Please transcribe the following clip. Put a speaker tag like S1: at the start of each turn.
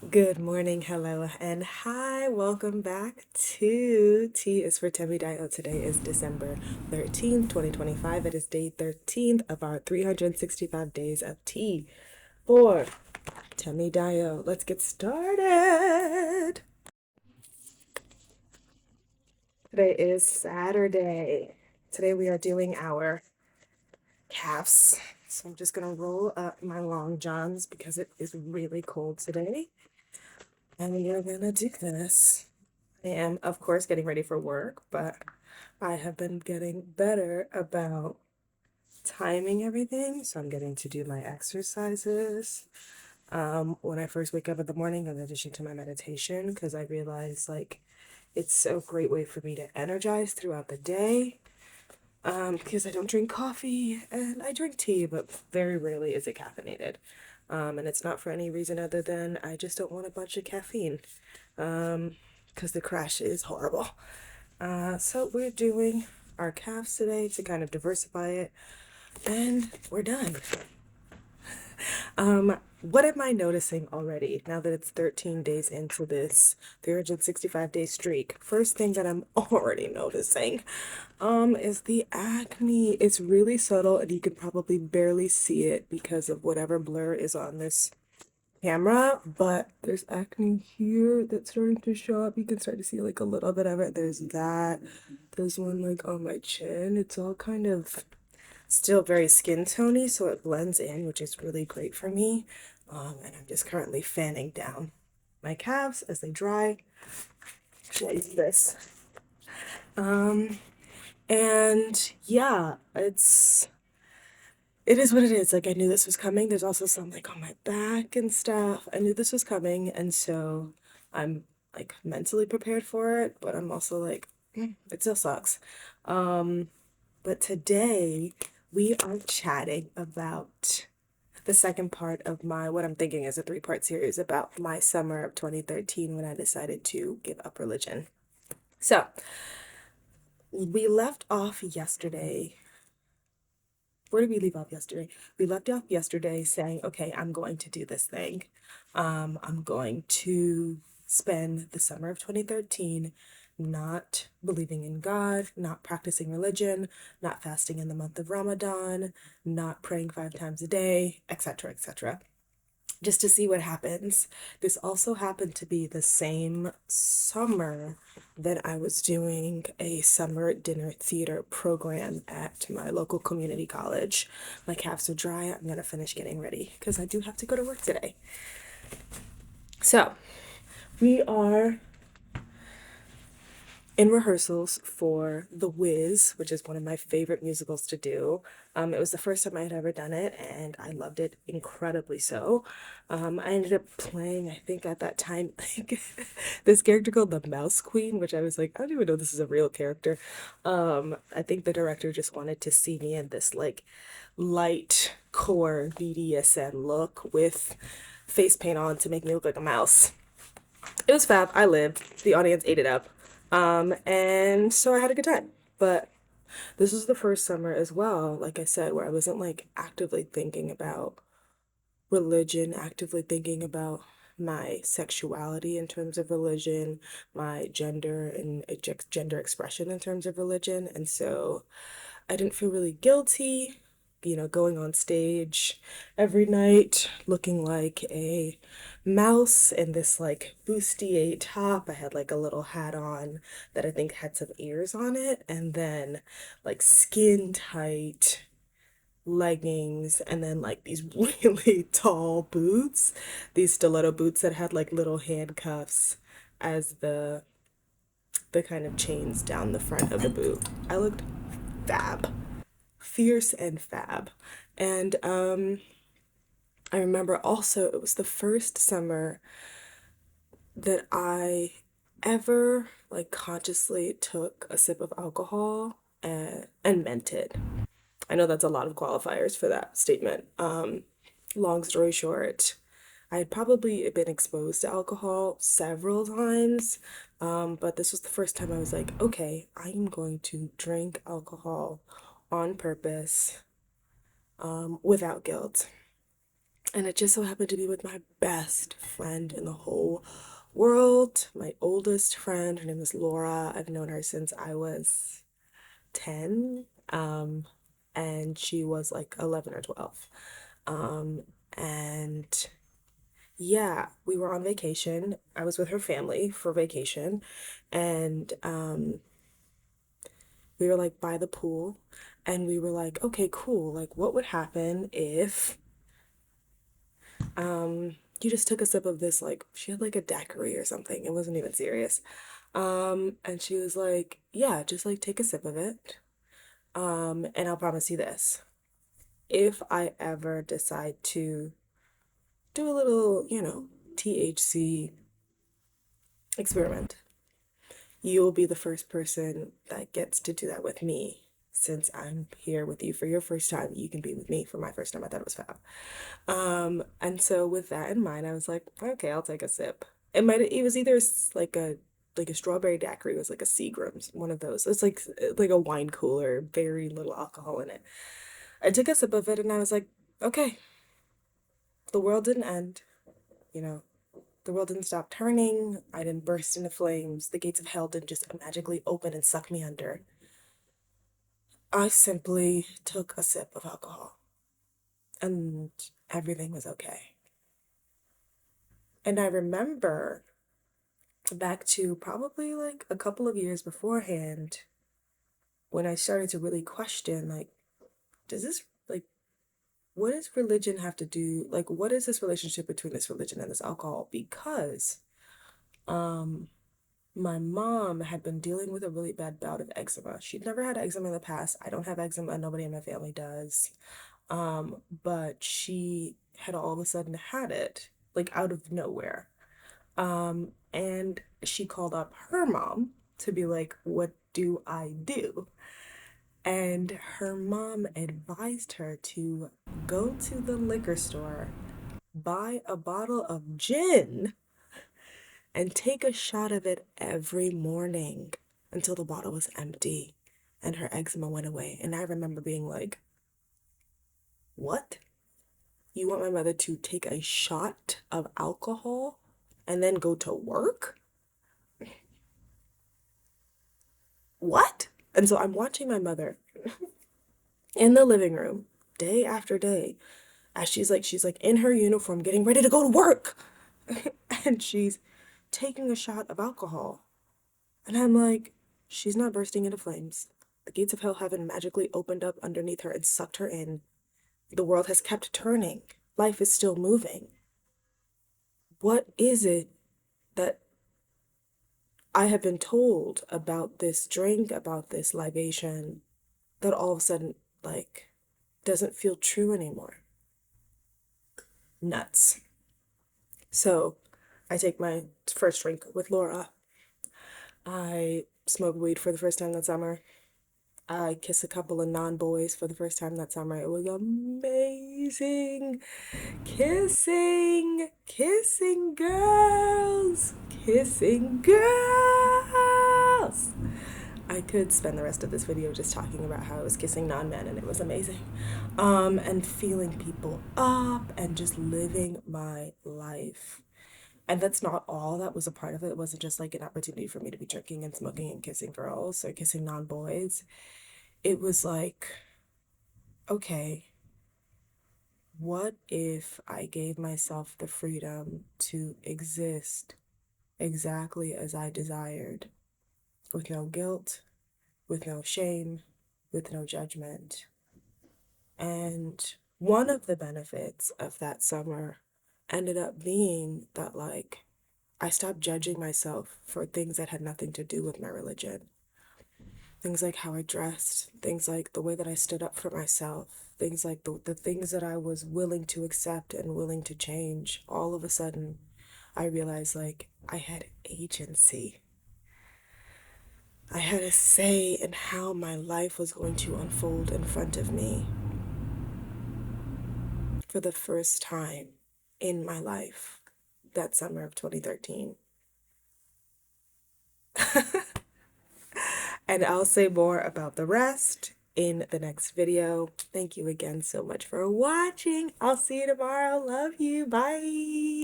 S1: Good morning, hello, and hi. Welcome back to T is for Temidayo. Today is December 13th, 2025. It is day 13th of our 365 days of tea for Temidayo. Let's get started. Today is Saturday. Today we are doing our calves. So I'm just gonna roll up my long johns because it is really cold today. And we are gonna do this. I am, of course, getting ready for work, but I have been getting better about timing everything. So I'm getting to do my exercises when I first wake up in the morning, in addition to my meditation, because I realize like it's a great way for me to energize throughout the day. Because I don't drink coffee and I drink tea, but very rarely is it caffeinated. And it's not for any reason other than I just don't want a bunch of caffeine. Because the crash is horrible. So we're doing our calves today to kind of diversify it, and we're done. What am I noticing already now that it's 13 days into this 365-day streak? First thing that I'm already noticing, is the acne. It's really subtle, and you can probably barely see it because of whatever blur is on this camera, but there's acne here that's starting to show up. You can start to see like a little bit of it. There's that. There's one like on my chin. It's all kind of still very skin tony, so it blends in, which is really great for me. And I'm just currently fanning down my calves as they dry. Should I use this? And yeah, it is what it is. Like I knew this was coming. There's also some like on my back and stuff. I knew this was coming, and so I'm like mentally prepared for it, but I'm also like, it still sucks. But today we are chatting about the second part of my what I'm thinking is a three-part series about my summer of 2013 when I decided to give up religion. So we left off yesterday. Where did we leave off yesterday? We left off yesterday saying, okay, I'm going to do this thing. I'm going to spend the summer of 2013 not believing in God, not practicing religion, not fasting in the month of Ramadan, not praying 5 times a day, etc., etc., just to see what happens. This also happened to be the same summer that I was doing a summer dinner theater program at my local community college. My calves are dry. I'm gonna finish getting ready because I do have to go to work today. So we are in rehearsals for The Wiz, which is one of my favorite musicals to do. It was the first time I had ever done it, and I loved it incredibly so. I ended up playing, I think at that time, like this character called the Mouse Queen, which I was like, I don't even know this is a real character. I think the director just wanted to see me in this like light core BDSM look with face paint on to make me look like a mouse. It was fab. I lived. The audience ate it up. And so I had a good time. But this was the first summer as well, like I said, where I wasn't like actively thinking about religion, actively thinking about my sexuality in terms of religion, my gender and gender expression in terms of religion. And so I didn't feel really guilty, going on stage every night looking like a mouse in this like bustier top. I had like a little hat on that I think had some ears on it, and then like skin tight leggings, and then like these really tall boots, these stiletto boots that had like little handcuffs as the kind of chains down the front of the boot. I looked fab, fierce and fab. And I remember also it was the first summer that I ever like consciously took a sip of alcohol and meant it. I know that's a lot of qualifiers for that statement. Long story short, I had probably been exposed to alcohol several times, but this was the first time I was like, okay, I am going to drink alcohol on purpose, without guilt. And it just so happened to be with my best friend in the whole world, my oldest friend. Her name is Laura. I've known her since I was 10. And she was like 11 or 12. Um, and yeah, we were on vacation. I was with her family for vacation, and we were like by the pool, and we were like, okay, cool. Like, what would happen if you just took a sip of this? Like, she had like a daiquiri or something. It wasn't even serious. And she was like, yeah, just like take a sip of it. And I'll promise you this. If I ever decide to do a little, THC experiment, you'll be the first person that gets to do that with me. Since I'm here with you for your first time, you can be with me for my first time. I thought it was fab. And so with that in mind, I was like, okay, I'll take a sip. It was either like a strawberry daiquiri. It was like a Seagram's, one of those. It's like a wine cooler, very little alcohol in it. I took a sip of it and I was like, okay, the world didn't end, you know. The world didn't stop turning. I didn't burst into flames. The gates of hell didn't just magically open and suck me under. I simply took a sip of alcohol and everything was okay. And I remember back to probably like a couple of years beforehand when I started to really question, like, does this, like, what does religion have to do? Like, what is this relationship between this religion and this alcohol? Because um, my mom had been dealing with a really bad bout of eczema. She'd never had eczema in the past. I don't have eczema, nobody in my family does. But she had all of a sudden had it, like out of nowhere. And she called up her mom to be like, what do I do? And her mom advised her to go to the liquor store, buy a bottle of gin, and take a shot of it every morning until the bottle was empty and her eczema went away. And I remember being like, what? You want my mother to take a shot of alcohol and then go to work? What? And so I'm watching my mother in the living room day after day as she's like in her uniform getting ready to go to work. And she's taking a shot of alcohol. And I'm like, she's not bursting into flames. The gates of hell haven't magically opened up underneath her and sucked her in. The world has kept turning. Life is still moving. What is it that I have been told about this drink, about this libation, that all of a sudden, like, doesn't feel true anymore? Nuts. So I take my first drink with Laura. I smoke weed for the first time that summer. I kiss a couple of non-boys for the first time that summer. It was amazing. Kissing girls, kissing girls. I could spend the rest of this video just talking about how I was kissing non-men and it was amazing. And feeling people up and just living my life. And that's not all that was a part of it. It wasn't just like an opportunity for me to be drinking and smoking and kissing girls or kissing non-boys. It was like, okay, what if I gave myself the freedom to exist exactly as I desired, with no guilt, with no shame, with no judgment? And one of the benefits of that summer ended up being that, like, I stopped judging myself for things that had nothing to do with my religion. Things like how I dressed, things like the way that I stood up for myself, things like the things that I was willing to accept and willing to change. All of a sudden, I realized like I had agency. I had a say in how my life was going to unfold in front of me for the first time in my life that summer of 2013. And I'll say more about the rest in the next video. Thank you again so much for watching. I'll see you tomorrow. Love you. Bye.